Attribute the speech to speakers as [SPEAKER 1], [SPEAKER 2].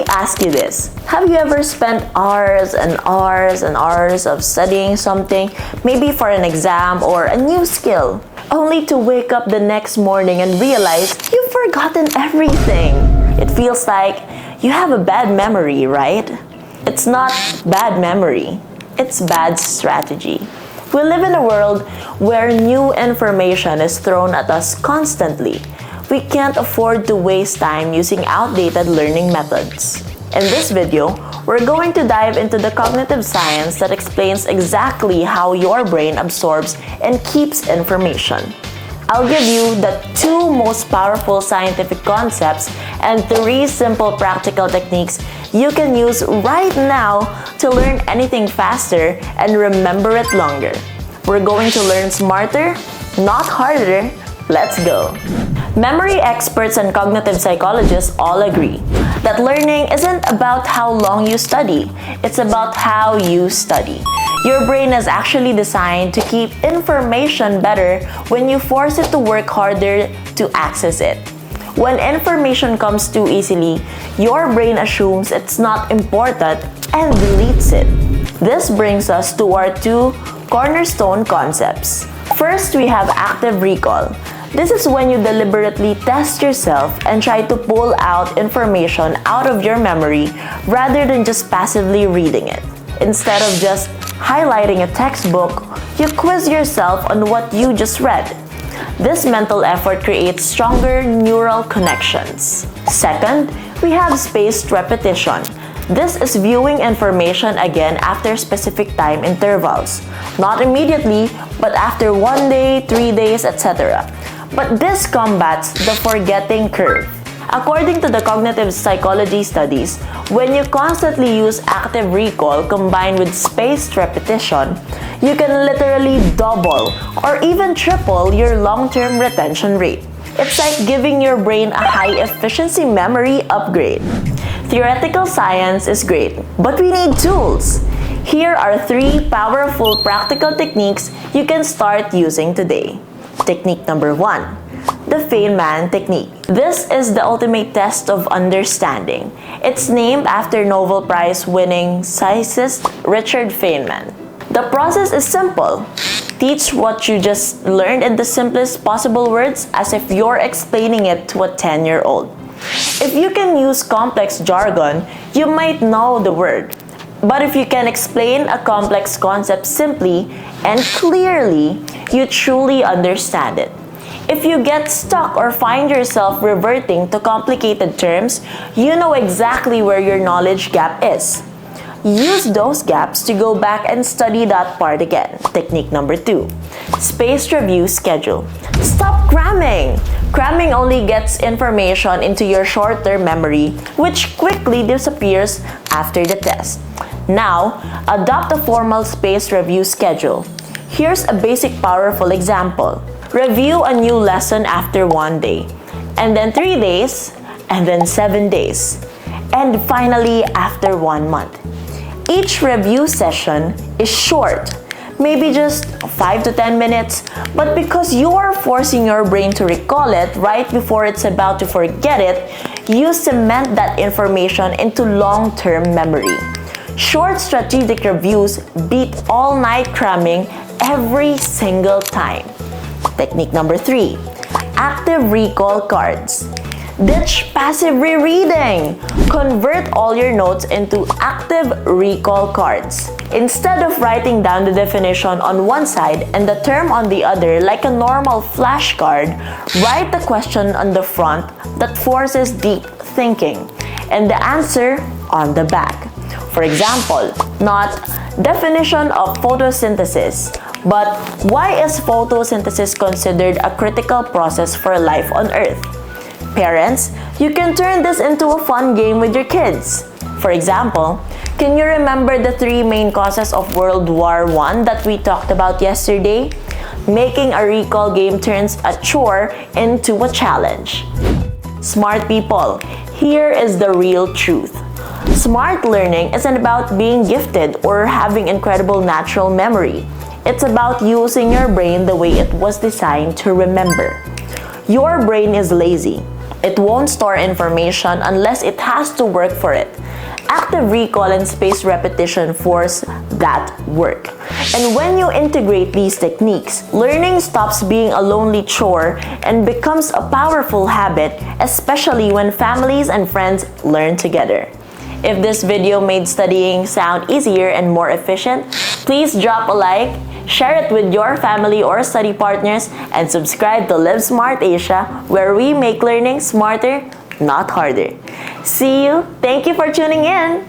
[SPEAKER 1] me ask you this. Have you ever spent hours and hours and hours of studying something, maybe for an exam or a new skill, only to wake up the next morning and realize you've forgotten everything? It feels like you have a bad memory, right? It's not bad memory, it's bad strategy. We live in a world where new information is thrown at us constantly. We can't afford to waste time using outdated learning methods. In this video, we're going to dive into the cognitive science that explains exactly how your brain absorbs and keeps information. I'll give you the 2 most powerful scientific concepts and 3 simple practical techniques you can use right now to learn anything faster and remember it longer. We're going to learn smarter, not harder. Let's go! Memory experts and cognitive psychologists all agree that learning isn't about how long you study, it's about how you study. Your brain is actually designed to keep information better when you force it to work harder to access it. When information comes too easily, your brain assumes it's not important and deletes it. This brings us to our 2 cornerstone concepts. First, we have active recall. This is when you deliberately test yourself and try to pull out information out of your memory rather than just passively reading it. Instead of just highlighting a textbook, you quiz yourself on what you just read. This mental effort creates stronger neural connections. Second, we have spaced repetition. This is viewing information again after specific time intervals. Not immediately, but after 1 day, 3 days, etc. But this combats the forgetting curve. According to the cognitive psychology studies, when you constantly use active recall combined with spaced repetition, you can literally double or even triple your long-term retention rate. It's like giving your brain a high-efficiency memory upgrade. Theoretical science is great, but we need tools. Here are 3 powerful practical techniques you can start using today. Technique number 1, the Feynman technique. This is the ultimate test of understanding. It's named after Nobel Prize winning physicist Richard Feynman. The process is simple. Teach what you just learned in the simplest possible words as if you're explaining it to a 10-year-old. If you can use complex jargon, you might know the word. But if you can explain a complex concept simply and clearly, you truly understand it. If you get stuck or find yourself reverting to complicated terms, you know exactly where your knowledge gap is. Use those gaps to go back and study that part again. Technique number 2, spaced review schedule. Stop cramming! Cramming only gets information into your short-term memory, which quickly disappears after the test. Now, adopt a formal spaced review schedule. Here's a basic powerful example. Review a new lesson after 1 day, and then 3 days, and then 7 days, and finally after 1 month. Each review session is short, maybe just 5 to 10 minutes, but because you're forcing your brain to recall it right before it's about to forget it, you cement that information into long-term memory. Short strategic reviews beat all-night cramming every single time. Technique number 3, active recall cards. Ditch passive rereading. Convert all your notes into active recall cards. Instead of writing down the definition on one side and the term on the other like a normal flashcard, write the question on the front that forces deep thinking and the answer on the back. For example, not definition of photosynthesis, but why is photosynthesis considered a critical process for life on Earth? Parents, you can turn this into a fun game with your kids. For example, can you remember the 3 main causes of World War I that we talked about yesterday? Making a recall game turns a chore into a challenge. Smart people, here is the real truth. Smart learning isn't about being gifted or having incredible natural memory. It's about using your brain the way it was designed to remember. Your brain is lazy. It won't store information unless it has to work for it. Active recall and spaced repetition force that work. And when you integrate these techniques, learning stops being a lonely chore and becomes a powerful habit, especially when families and friends learn together. If this video made studying sound easier and more efficient, please drop a like, share it with your family or study partners, and subscribe to Live Smart Asia, where we make learning smarter, not harder. See you. Thank you for tuning in.